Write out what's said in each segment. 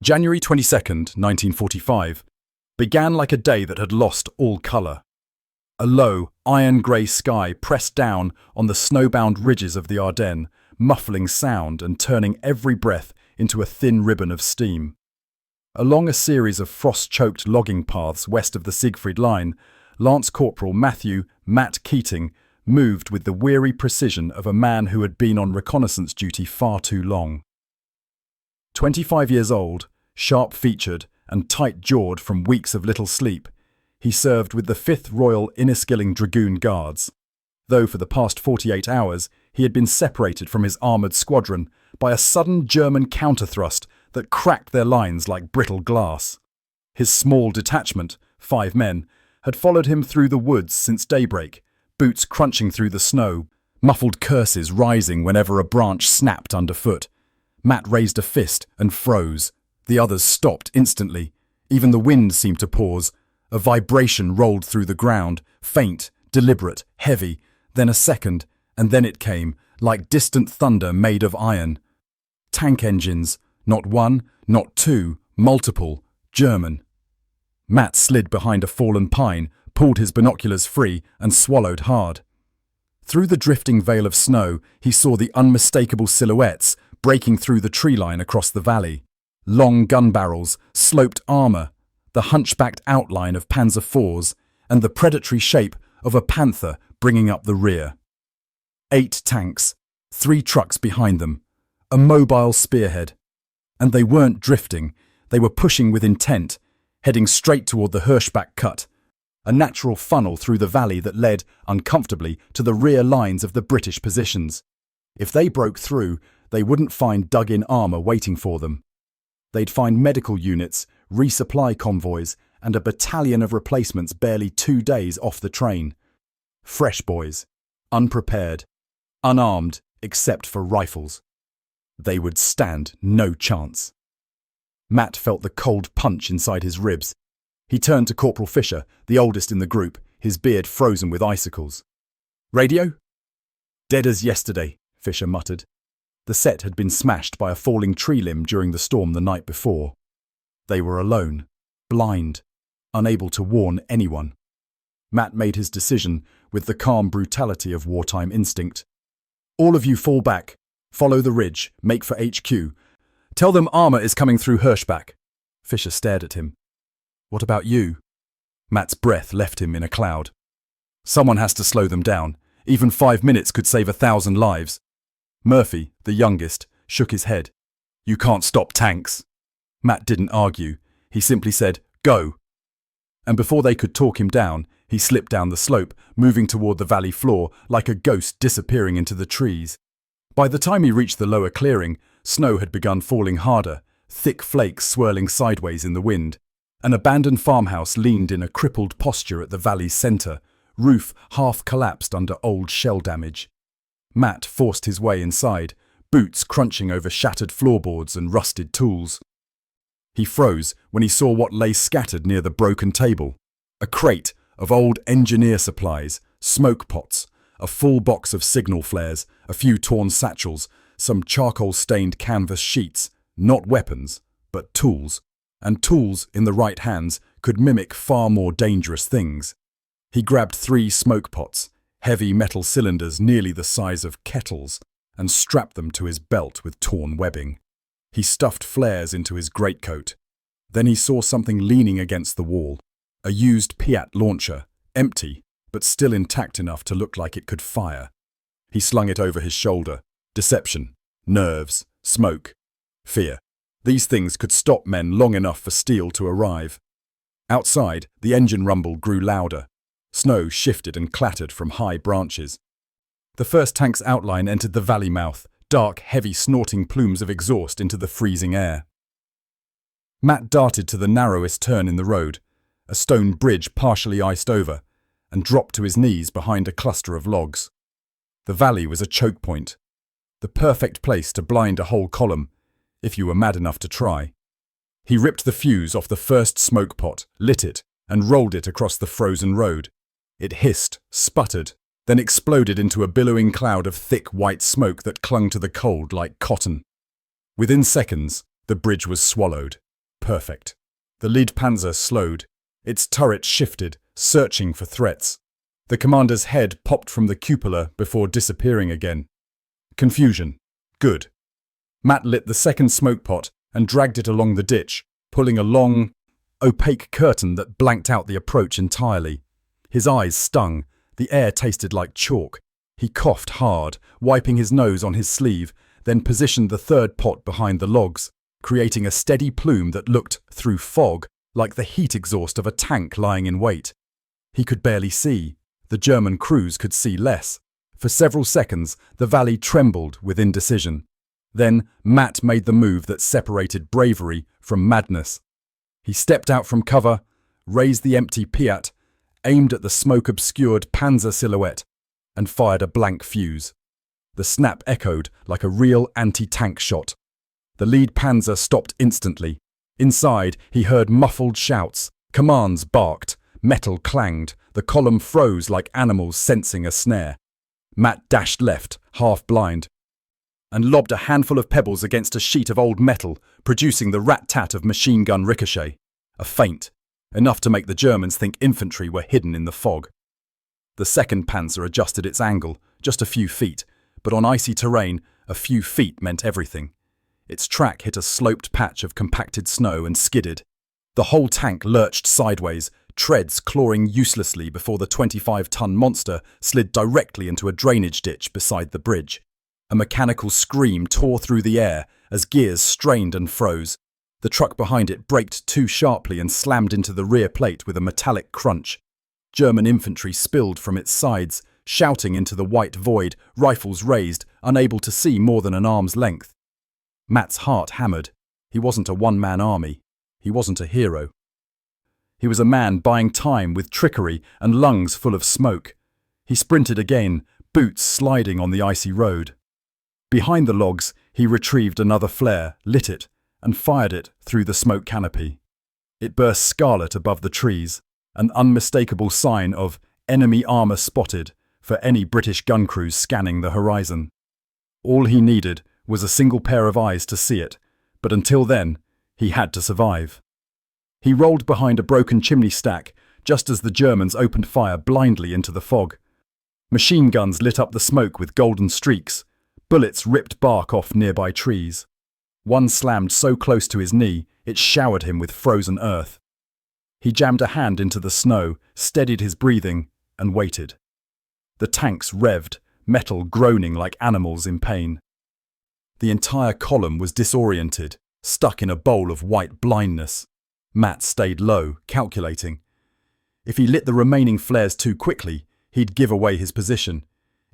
January 22nd, 1945, began like a day that had lost all colour. A low, iron-grey sky pressed down on the snowbound ridges of the Ardennes, muffling sound and turning every breath into a thin ribbon of steam. Along a series of frost-choked logging paths west of the Siegfried Line, Lance Corporal Matthew "Matt" Keating moved with the weary precision of a man who had been on reconnaissance duty far too long. 25 years old, sharp-featured and tight-jawed from weeks of little sleep, he served with the 5th Royal Inniskilling Dragoon Guards, though for the past 48 hours he had been separated from his armoured squadron by a sudden German counter-thrust that cracked their lines like brittle glass. His small detachment, 5 men, had followed him through the woods since daybreak, boots crunching through the snow, muffled curses rising whenever a branch snapped underfoot. Matt raised a fist and froze. The others stopped instantly. Even the wind seemed to pause. A vibration rolled through the ground, faint, deliberate, heavy, then a second, and then it came, like distant thunder made of iron. Tank engines, not one, not two, multiple, German. Matt slid behind a fallen pine, pulled his binoculars free, and swallowed hard. Through the drifting veil of snow, he saw the unmistakable silhouettes breaking through the tree line across the valley. Long gun barrels, sloped armour, the hunchbacked outline of Panzer IVs, and the predatory shape of a panther bringing up the rear. 8 tanks, 3 trucks behind them, a mobile spearhead. And they weren't drifting, they were pushing with intent, heading straight toward the Hirschbach Cut, a natural funnel through the valley that led, uncomfortably, to the rear lines of the British positions. If they broke through, they wouldn't find dug-in armour waiting for them. They'd find medical units, resupply convoys, and a battalion of replacements barely 2 days off the train. Fresh boys, unprepared, unarmed except for rifles. They would stand no chance. Matt felt the cold punch inside his ribs. He turned to Corporal Fisher, the oldest in the group, his beard frozen with icicles. "Radio?" "Dead as yesterday," Fisher muttered. The set had been smashed by a falling tree limb during the storm the night before. They were alone, blind, unable to warn anyone. Matt made his decision with the calm brutality of wartime instinct. "All of you fall back. Follow the ridge. Make for HQ. Tell them armour is coming through Hirschbach." Fisher stared at him. "What about you?" Matt's breath left him in a cloud. "Someone has to slow them down. Even 5 minutes could save 1,000 lives." Murphy, the youngest, shook his head. "You can't stop tanks." Matt didn't argue. He simply said, "Go." And before they could talk him down, he slipped down the slope, moving toward the valley floor like a ghost disappearing into the trees. By the time he reached the lower clearing, snow had begun falling harder, thick flakes swirling sideways in the wind. An abandoned farmhouse leaned in a crippled posture at the valley's centre, roof half collapsed under old shell damage. Matt forced his way inside, boots crunching over shattered floorboards and rusted tools. He froze when he saw what lay scattered near the broken table. A crate of old engineer supplies, smoke pots, a full box of signal flares, a few torn satchels, some charcoal-stained canvas sheets, not weapons, but tools. And tools in the right hands could mimic far more dangerous things. He grabbed 3 smoke pots, heavy metal cylinders nearly the size of kettles, and strapped them to his belt with torn webbing. He stuffed flares into his greatcoat. Then he saw something leaning against the wall, a used Piat launcher, empty, but still intact enough to look like it could fire. He slung it over his shoulder. Deception, nerves, smoke, fear. These things could stop men long enough for steel to arrive. Outside, the engine rumble grew louder. Snow shifted and clattered from high branches. The first tank's outline entered the valley mouth, dark, heavy, snorting plumes of exhaust into the freezing air. Matt darted to the narrowest turn in the road, a stone bridge partially iced over, and dropped to his knees behind a cluster of logs. The valley was a choke point, the perfect place to blind a whole column, if you were mad enough to try. He ripped the fuse off the first smoke pot, lit it, and rolled it across the frozen road. It hissed, sputtered, then exploded into a billowing cloud of thick white smoke that clung to the cold like cotton. Within seconds, the bridge was swallowed. perfect. The lead panzer slowed. Its turret shifted, searching for threats. The commander's head popped from the cupola before disappearing again. Confusion. Good. Matt lit the second smoke pot and dragged it along the ditch, pulling a long, opaque curtain that blanked out the approach entirely. His eyes stung. The air tasted like chalk. He coughed hard, wiping his nose on his sleeve, then positioned the third pot behind the logs, creating a steady plume that looked, through fog, like the heat exhaust of a tank lying in wait. He could barely see. The German crews could see less. For several seconds, the valley trembled with indecision. Then Matt made the move that separated bravery from madness. He stepped out from cover, raised the empty Piat, aimed at the smoke-obscured Panzer silhouette, and fired a blank fuse. The snap echoed like a real anti-tank shot. The lead Panzer stopped instantly. Inside, he heard muffled shouts. Commands barked. Metal clanged. The column froze like animals sensing a snare. Matt dashed left, half blind, and lobbed a handful of pebbles against a sheet of old metal, producing the rat-tat of machine gun ricochet. A feint, enough to make the Germans think infantry were hidden in the fog. The second Panzer adjusted its angle, just a few feet, but on icy terrain, a few feet meant everything. Its track hit a sloped patch of compacted snow and skidded. The whole tank lurched sideways, treads clawing uselessly before the 25-ton monster slid directly into a drainage ditch beside the bridge. A mechanical scream tore through the air as gears strained and froze. The truck behind it braked too sharply and slammed into the rear plate with a metallic crunch. German infantry spilled from its sides, shouting into the white void, rifles raised, unable to see more than an arm's length. Matt's heart hammered. He wasn't a one-man army. He wasn't a hero. He was a man buying time with trickery and lungs full of smoke. He sprinted again, boots sliding on the icy road. Behind the logs, he retrieved another flare, lit it, and fired it through the smoke canopy. It burst scarlet above the trees, an unmistakable sign of enemy armour spotted for any British gun crews scanning the horizon. All he needed was a single pair of eyes to see it, but until then, he had to survive. He rolled behind a broken chimney stack just as the Germans opened fire blindly into the fog. Machine guns lit up the smoke with golden streaks. Bullets ripped bark off nearby trees. One slammed so close to his knee, it showered him with frozen earth. He jammed a hand into the snow, steadied his breathing, and waited. The tanks revved, metal groaning like animals in pain. The entire column was disoriented, stuck in a bowl of white blindness. Matt stayed low, calculating. If he lit the remaining flares too quickly, he'd give away his position.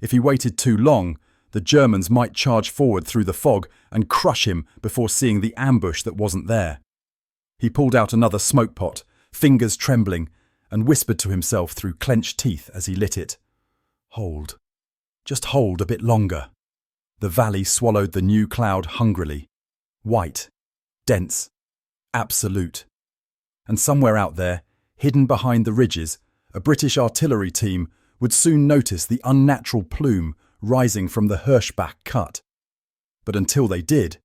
If he waited too long, the Germans might charge forward through the fog and crush him before seeing the ambush that wasn't there. He pulled out another smoke pot, fingers trembling, and whispered to himself through clenched teeth as he lit it. Hold. Just hold a bit longer. The valley swallowed the new cloud hungrily. White. Dense. Absolute. And somewhere out there, hidden behind the ridges, a British artillery team would soon notice the unnatural plume rising from the Hirschbach cut. But until they did,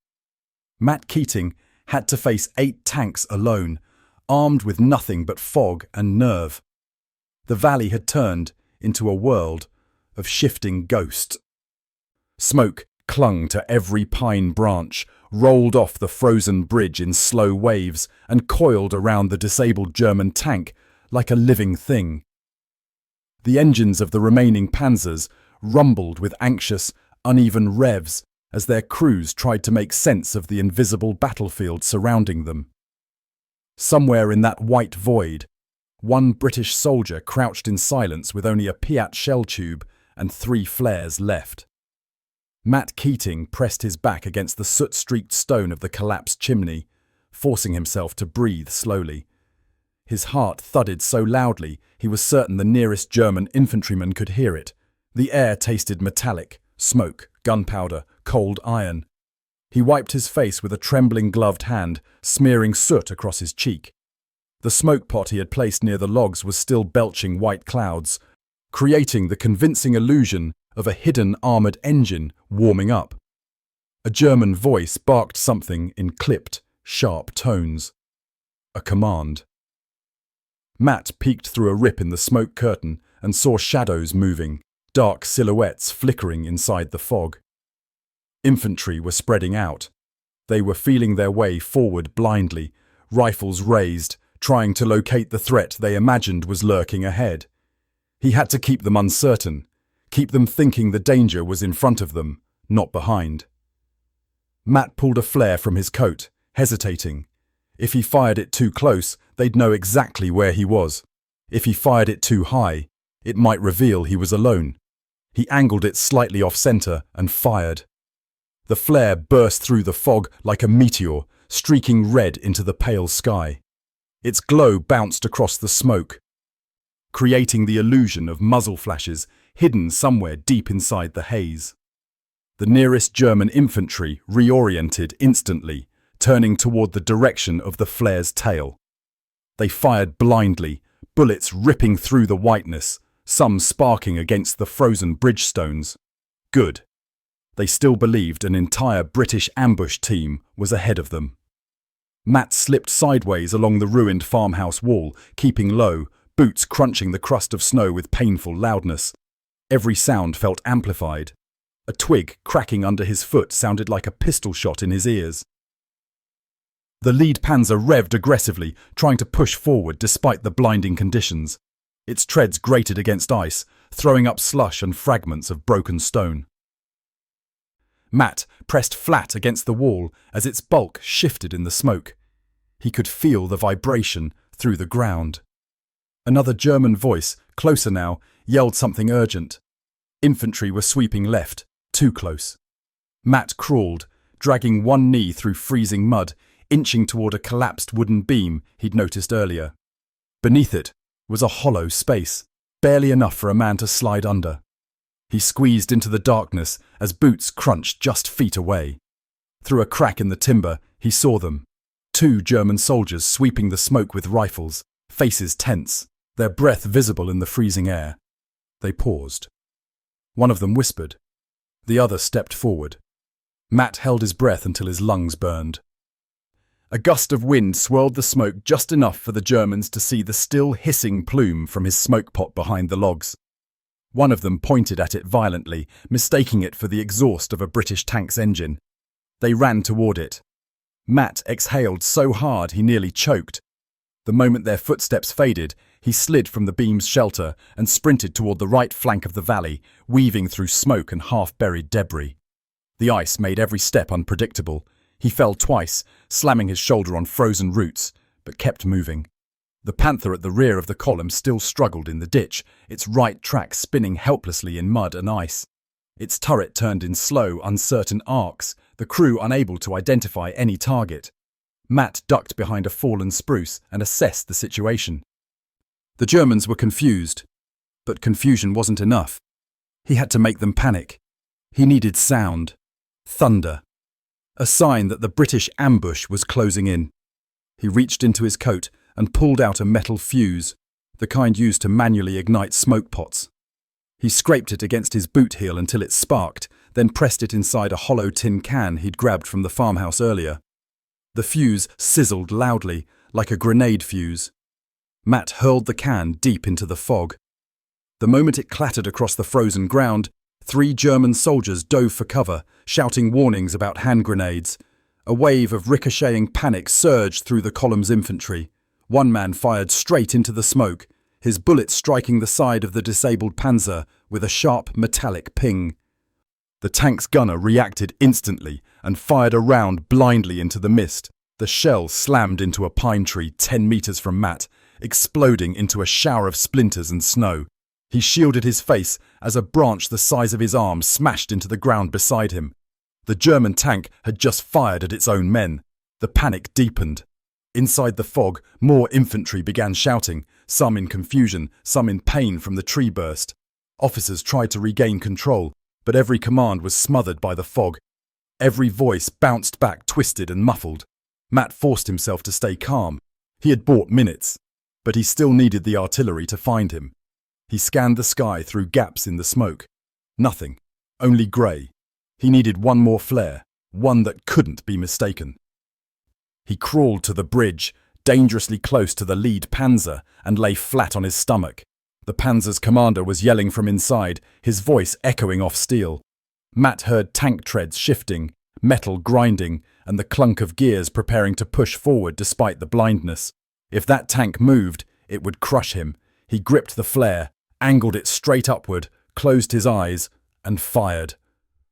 Matt Keating had to face 8 tanks alone, armed with nothing but fog and nerve. The valley had turned into a world of shifting ghosts. Smoke clung to every pine branch, rolled off the frozen bridge in slow waves, and coiled around the disabled German tank like a living thing. The engines of the remaining Panzers rumbled with anxious, uneven revs as their crews tried to make sense of the invisible battlefield surrounding them. Somewhere in that white void, one British soldier crouched in silence with only a Piat shell tube and 3 flares left. Matt Keating pressed his back against the soot-streaked stone of the collapsed chimney, forcing himself to breathe slowly. His heart thudded so loudly he was certain the nearest German infantryman could hear it. The air tasted metallic, smoke, gunpowder, cold iron. He wiped his face with a trembling gloved hand, smearing soot across his cheek. The smoke pot he had placed near the logs was still belching white clouds, creating the convincing illusion of a hidden armoured engine warming up. A German voice barked something in clipped, sharp tones. A command. Matt peeked through a rip in the smoke curtain and saw shadows moving, dark silhouettes flickering inside the fog. Infantry were spreading out. They were feeling their way forward blindly, rifles raised, trying to locate the threat they imagined was lurking ahead. He had to keep them uncertain, keep them thinking the danger was in front of them, not behind. Matt pulled a flare from his coat, hesitating. If he fired it too close, they'd know exactly where he was. If he fired it too high, it might reveal he was alone. He angled it slightly off-center and fired. The flare burst through the fog like a meteor, streaking red into the pale sky. Its glow bounced across the smoke, creating the illusion of muzzle flashes hidden somewhere deep inside the haze. The nearest German infantry reoriented instantly, turning toward the direction of the flare's tail. They fired blindly, bullets ripping through the whiteness, some sparking against the frozen bridge stones. Good. They still believed an entire British ambush team was ahead of them. Matt slipped sideways along the ruined farmhouse wall, keeping low, boots crunching the crust of snow with painful loudness. Every sound felt amplified. A twig cracking under his foot sounded like a pistol shot in his ears. The lead Panzer revved aggressively, trying to push forward despite the blinding conditions. Its treads grated against ice, throwing up slush and fragments of broken stone. Matt pressed flat against the wall as its bulk shifted in the smoke. He could feel the vibration through the ground. Another German voice, closer now, yelled something urgent. Infantry were sweeping left, too close. Matt crawled, dragging one knee through freezing mud, inching toward a collapsed wooden beam he'd noticed earlier. Beneath it was a hollow space, barely enough for a man to slide under. He squeezed into the darkness as boots crunched just feet away. Through a crack in the timber, he saw them. 2 German soldiers sweeping the smoke with rifles, faces tense, their breath visible in the freezing air. They paused. One of them whispered. The other stepped forward. Matt held his breath until his lungs burned. A gust of wind swirled the smoke just enough for the Germans to see the still hissing plume from his smoke pot behind the logs. One of them pointed at it violently, mistaking it for the exhaust of a British tank's engine. They ran toward it. Matt exhaled so hard he nearly choked. The moment their footsteps faded, he slid from the beam's shelter and sprinted toward the right flank of the valley, weaving through smoke and half-buried debris. The ice made every step unpredictable. He fell twice, slamming his shoulder on frozen roots, but kept moving. The Panther at the rear of the column still struggled in the ditch, its right track spinning helplessly in mud and ice. Its turret turned in slow, uncertain arcs, the crew unable to identify any target. Matt ducked behind a fallen spruce and assessed the situation. The Germans were confused, but confusion wasn't enough. He had to make them panic. He needed sound. Thunder. A sign that the British ambush was closing in. He reached into his coat and pulled out a metal fuse, the kind used to manually ignite smoke pots. He scraped it against his boot heel until it sparked, then pressed it inside a hollow tin can he'd grabbed from the farmhouse earlier. The fuse sizzled loudly, like a grenade fuse. Matt hurled the can deep into the fog. The moment it clattered across the frozen ground, 3 German soldiers dove for cover, shouting warnings about hand grenades. A wave of ricocheting panic surged through the column's infantry. One man fired straight into the smoke, his bullet striking the side of the disabled Panzer with a sharp metallic ping. The tank's gunner reacted instantly and fired a round blindly into the mist. The shell slammed into a pine tree 10 meters from Matt, exploding into a shower of splinters and snow. He shielded his face as a branch the size of his arm smashed into the ground beside him. The German tank had just fired at its own men. The panic deepened. Inside the fog, more infantry began shouting, some in confusion, some in pain from the tree burst. Officers tried to regain control, but every command was smothered by the fog. Every voice bounced back twisted and muffled. Matt forced himself to stay calm. He had bought minutes, but he still needed the artillery to find him. He scanned the sky through gaps in the smoke. Nothing, only grey. He needed one more flare, one that couldn't be mistaken. He crawled to the bridge, dangerously close to the lead Panzer, and lay flat on his stomach. The Panzer's commander was yelling from inside, his voice echoing off steel. Matt heard tank treads shifting, metal grinding, and the clunk of gears preparing to push forward despite the blindness. If that tank moved, it would crush him. He gripped the flare, angled it straight upward, closed his eyes, and fired.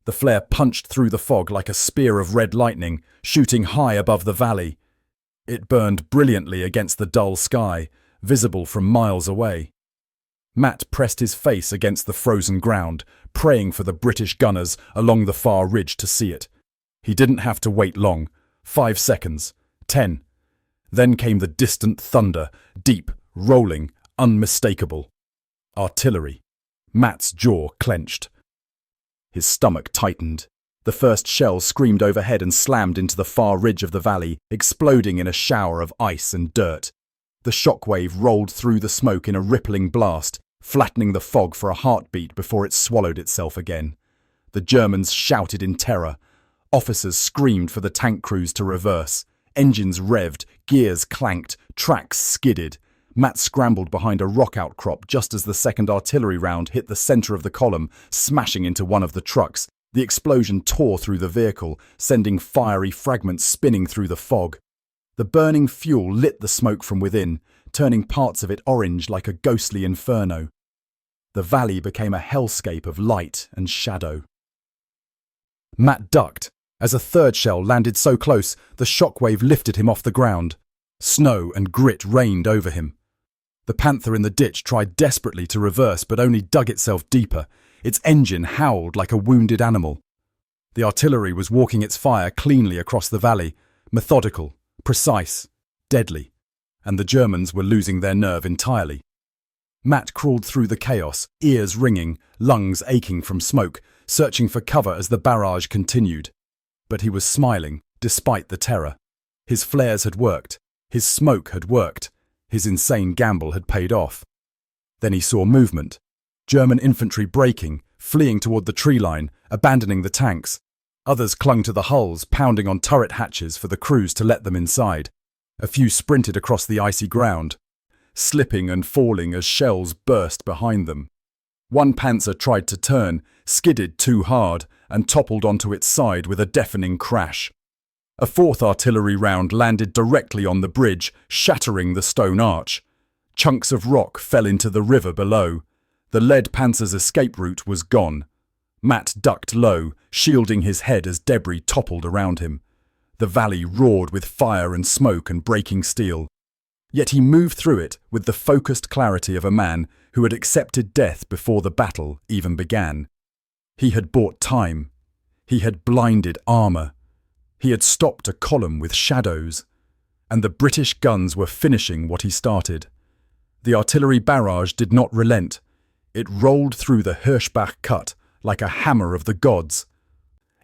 The flare punched through the fog like a spear of red lightning, shooting high above the valley. It burned brilliantly against the dull sky, visible from miles away. Matt pressed his face against the frozen ground, praying for the British gunners along the far ridge to see it. He didn't have to wait long. 5 seconds. 10. Then came the distant thunder, deep, rolling, unmistakable. Artillery. Matt's jaw clenched. His stomach tightened. The first shell screamed overhead and slammed into the far ridge of the valley, exploding in a shower of ice and dirt. The shockwave rolled through the smoke in a rippling blast, flattening the fog for a heartbeat before it swallowed itself again. The Germans shouted in terror. Officers screamed for the tank crews to reverse. Engines revved, gears clanked, tracks skidded. Matt scrambled behind a rock outcrop just as the second artillery round hit the center of the column, smashing into one of the trucks. The explosion tore through the vehicle, sending fiery fragments spinning through the fog. The burning fuel lit the smoke from within, turning parts of it orange like a ghostly inferno. The valley became a hellscape of light and shadow. Matt ducked. As a third shell landed so close, the shockwave lifted him off the ground. Snow and grit rained over him. The Panther in the ditch tried desperately to reverse but only dug itself deeper. Its engine howled like a wounded animal. The artillery was walking its fire cleanly across the valley, methodical, precise, deadly, and the Germans were losing their nerve entirely. Matt crawled through the chaos, ears ringing, lungs aching from smoke, searching for cover as the barrage continued. But he was smiling, despite the terror. His flares had worked. His smoke had worked. His insane gamble had paid off. Then he saw movement. German infantry breaking, fleeing toward the tree line, abandoning the tanks. Others clung to the hulls, pounding on turret hatches for the crews to let them inside. A few sprinted across the icy ground, slipping and falling as shells burst behind them. One Panzer tried to turn, skidded too hard, and toppled onto its side with a deafening crash. A fourth artillery round landed directly on the bridge, shattering the stone arch. Chunks of rock fell into the river below. The lead Panzer's escape route was gone. Matt ducked low, shielding his head as debris toppled around him. The valley roared with fire and smoke and breaking steel. Yet he moved through it with the focused clarity of a man who had accepted death before the battle even began. He had bought time. He had blinded armour. He had stopped a column with shadows. And the British guns were finishing what he started. The artillery barrage did not relent. It rolled through the Hirschbach cut like a hammer of the gods.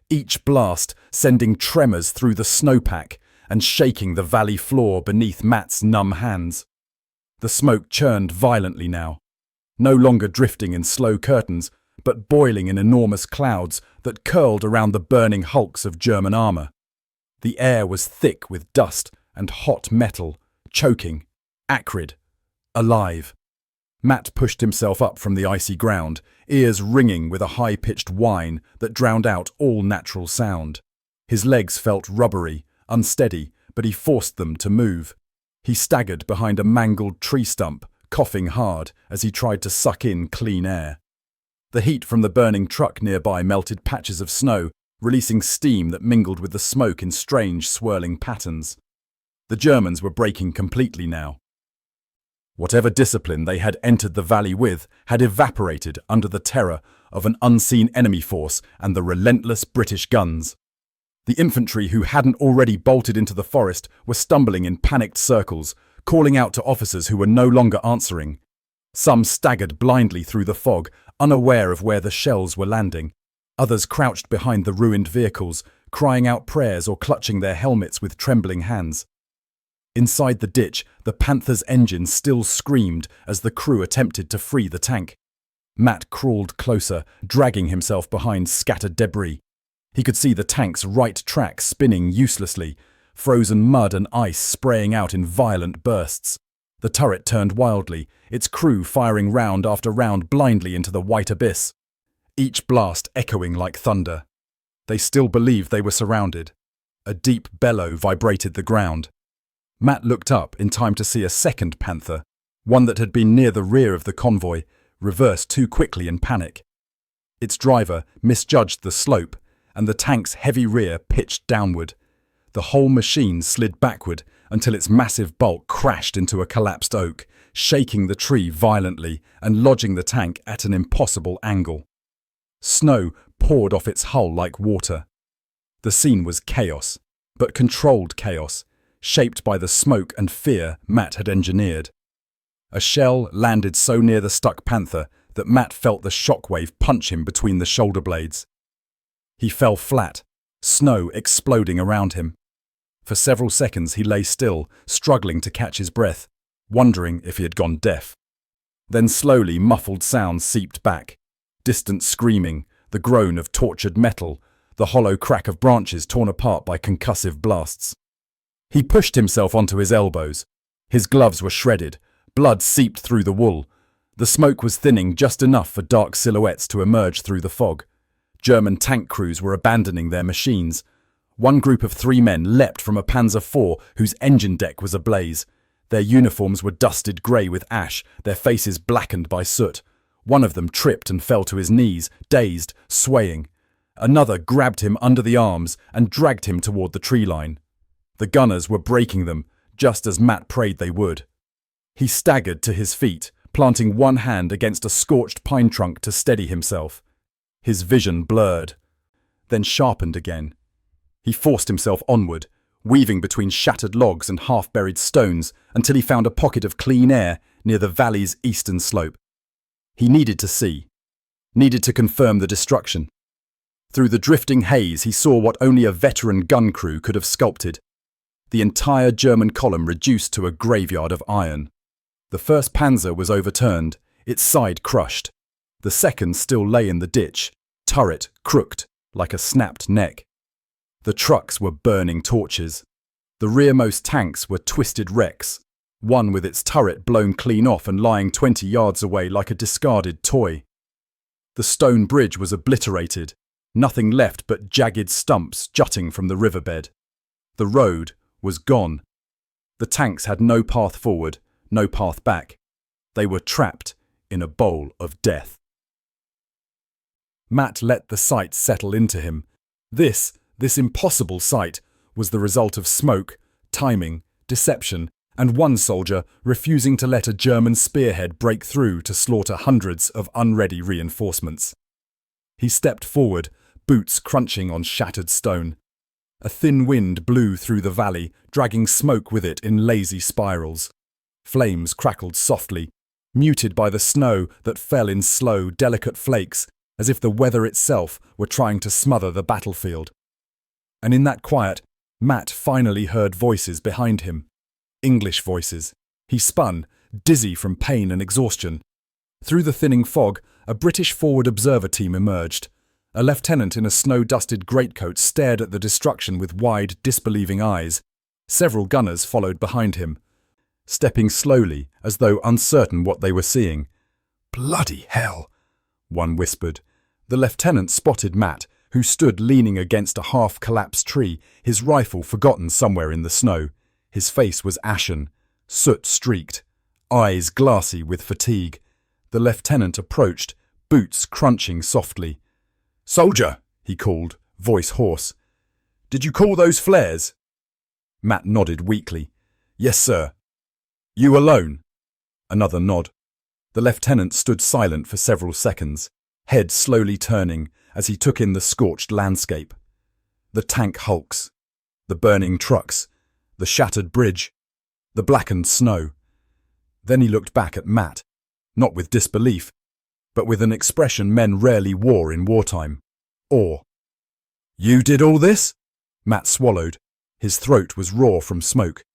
Each blast sending tremors through the snowpack and shaking the valley floor beneath Matt's numb hands. The smoke churned violently now, no longer drifting in slow curtains, but boiling in enormous clouds that curled around the burning hulks of German armour. The air was thick with dust and hot metal, choking, acrid, alive. Matt pushed himself up from the icy ground, ears ringing with a high-pitched whine that drowned out all natural sound. His legs felt rubbery, unsteady, but he forced them to move. He staggered behind a mangled tree stump, coughing hard as he tried to suck in clean air. The heat from the burning truck nearby melted patches of snow, releasing steam that mingled with the smoke in strange, swirling patterns. The Germans were breaking completely now. Whatever discipline they had entered the valley with had evaporated under the terror of an unseen enemy force and the relentless British guns. The infantry who hadn't already bolted into the forest were stumbling in panicked circles, calling out to officers who were no longer answering. Some staggered blindly through the fog, unaware of where the shells were landing. Others crouched behind the ruined vehicles, crying out prayers or clutching their helmets with trembling hands. Inside the ditch, the Panther's engine still screamed as the crew attempted to free the tank. Matt crawled closer, dragging himself behind scattered debris. He could see the tank's right track spinning uselessly, frozen mud and ice spraying out in violent bursts. The turret turned wildly, its crew firing round after round blindly into the white abyss, each blast echoing like thunder. They still believed they were surrounded. A deep bellow vibrated the ground. Matt looked up in time to see a second Panther, one that had been near the rear of the convoy, reverse too quickly in panic. Its driver misjudged the slope, and the tank's heavy rear pitched downward. The whole machine slid backward until its massive bulk crashed into a collapsed oak, shaking the tree violently and lodging the tank at an impossible angle. Snow poured off its hull like water. The scene was chaos, but controlled chaos, shaped by the smoke and fear Matt had engineered. A shell landed so near the stuck Panther that Matt felt the shockwave punch him between the shoulder blades. He fell flat, snow exploding around him. For several seconds he lay still, struggling to catch his breath, wondering if he had gone deaf. Then slowly muffled sounds seeped back. Distant screaming, the groan of tortured metal, the hollow crack of branches torn apart by concussive blasts. He pushed himself onto his elbows. His gloves were shredded, blood seeped through the wool. The smoke was thinning just enough for dark silhouettes to emerge through the fog. German tank crews were abandoning their machines. One group of 3 men leapt from a Panzer IV whose engine deck was ablaze. Their uniforms were dusted grey with ash, their faces blackened by soot. One of them tripped and fell to his knees, dazed, swaying. Another grabbed him under the arms and dragged him toward the tree line. The gunners were breaking them, just as Matt prayed they would. He staggered to his feet, planting one hand against a scorched pine trunk to steady himself. His vision blurred, then sharpened again. He forced himself onward, weaving between shattered logs and half-buried stones until he found a pocket of clean air near the valley's eastern slope. He needed to see, needed to confirm the destruction. Through the drifting haze he saw what only a veteran gun crew could have sculpted. The entire German column reduced to a graveyard of iron. The first Panzer was overturned, its side crushed. The second still lay in the ditch, turret crooked like a snapped neck. The trucks were burning torches. The rearmost tanks were twisted wrecks, one with its turret blown clean off and lying 20 yards away like a discarded toy. The stone bridge was obliterated, nothing left but jagged stumps jutting from the riverbed. The road was gone. The tanks had no path forward, no path back. They were trapped in a bowl of death. Matt let the sight settle into him. This impossible sight was the result of smoke, timing, deception, and one soldier refusing to let a German spearhead break through to slaughter hundreds of unready reinforcements. He stepped forward, boots crunching on shattered stone. A thin wind blew through the valley, dragging smoke with it in lazy spirals. Flames crackled softly, muted by the snow that fell in slow, delicate flakes, as if the weather itself were trying to smother the battlefield. And in that quiet, Matt finally heard voices behind him. English voices. He spun, dizzy from pain and exhaustion. Through the thinning fog, a British forward observer team emerged. A lieutenant in a snow-dusted greatcoat stared at the destruction with wide, disbelieving eyes. Several gunners followed behind him, stepping slowly as though uncertain what they were seeing. "Bloody hell," one whispered. The lieutenant spotted Matt, who stood leaning against a half-collapsed tree, his rifle forgotten somewhere in the snow. His face was ashen, soot-streaked, eyes glassy with fatigue. The lieutenant approached, boots crunching softly. "Soldier," he called, voice hoarse. "Did you call those flares?" Matt nodded weakly. "Yes, sir." "You alone?" Another nod. The lieutenant stood silent for several seconds, head slowly turning as he took in the scorched landscape. The tank hulks, the burning trucks, the shattered bridge, the blackened snow. Then he looked back at Matt, not with disbelief, but with an expression men rarely wore in wartime. Awe. "You did all this?" Matt swallowed. His throat was raw from smoke.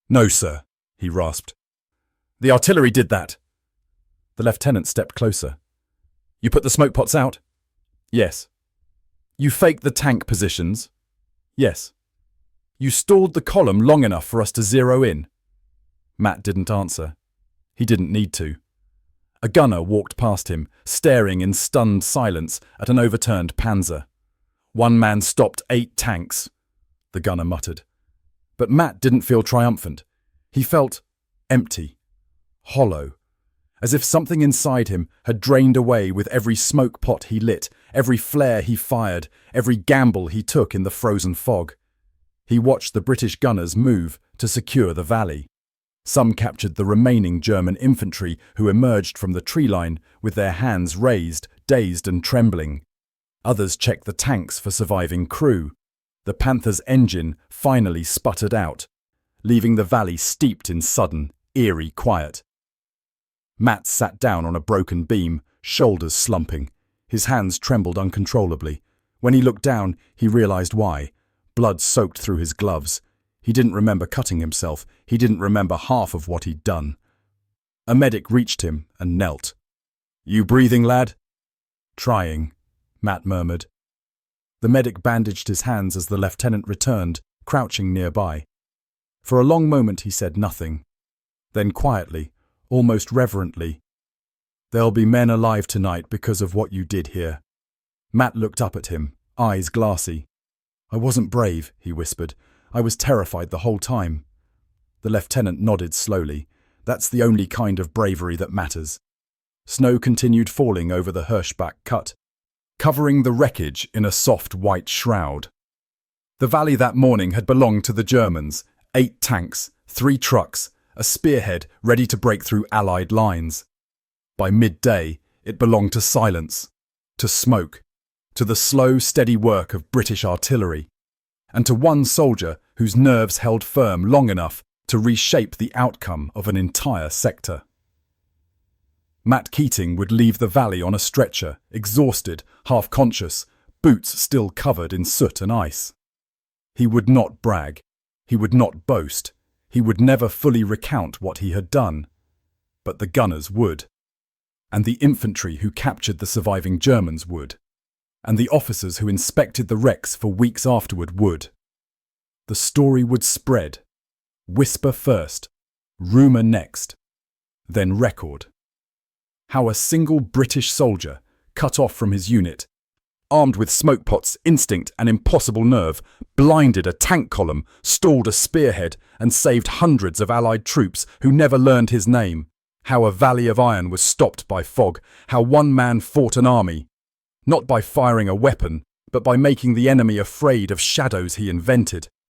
"No, sir," he rasped. "The artillery did that." The lieutenant stepped closer. "You put the smoke pots out?" "Yes." "You faked the tank positions?" "Yes." You stalled the column long enough for us to zero in." Matt didn't answer. He didn't need to. A gunner walked past him, staring in stunned silence at an overturned Panzer. "One man stopped 8 tanks," the gunner muttered. But Matt didn't feel triumphant. He felt empty, hollow, as if something inside him had drained away with every smoke pot he lit, every flare he fired, every gamble he took in the frozen fog. He watched the British gunners move to secure the valley. Some captured the remaining German infantry who emerged from the tree line with their hands raised, dazed and trembling. Others checked the tanks for surviving crew. The Panthers' engine finally sputtered out, leaving the valley steeped in sudden, eerie quiet. Matt sat down on a broken beam, shoulders slumping. His hands trembled uncontrollably. When he looked down, he realized why. Blood soaked through his gloves. He didn't remember cutting himself. He didn't remember half of what he'd done. A medic reached him and knelt. "You breathing, lad?" "Trying," Matt murmured. The medic bandaged his hands as the lieutenant returned, crouching nearby. For a long moment he said nothing. Then quietly, almost reverently, "There'll be men alive tonight because of what you did here." Matt looked up at him, eyes glassy. "I wasn't brave," he whispered. "I was terrified the whole time." The lieutenant nodded slowly. "That's the only kind of bravery that matters." Snow continued falling over the Hirschbach cut, covering the wreckage in a soft white shroud. The valley that morning had belonged to the Germans. 8 tanks, 3 trucks, a spearhead ready to break through Allied lines. By midday, it belonged to silence, to smoke, to the slow, steady work of British artillery, and to one soldier whose nerves held firm long enough to reshape the outcome of an entire sector. Matt Keating would leave the valley on a stretcher, exhausted, half-conscious, boots still covered in soot and ice. He would not brag. He would not boast. He would never fully recount what he had done. But the gunners would. And the infantry who captured the surviving Germans would. And the officers who inspected the wrecks for weeks afterward would. The story would spread. Whisper first, rumour next, then record. How a single British soldier, cut off from his unit, armed with smoke pots, instinct and impossible nerve, blinded a tank column, stalled a spearhead and saved hundreds of Allied troops who never learned his name. How a valley of iron was stopped by fog. How one man fought an army. Not by firing a weapon, but by making the enemy afraid of shadows he invented.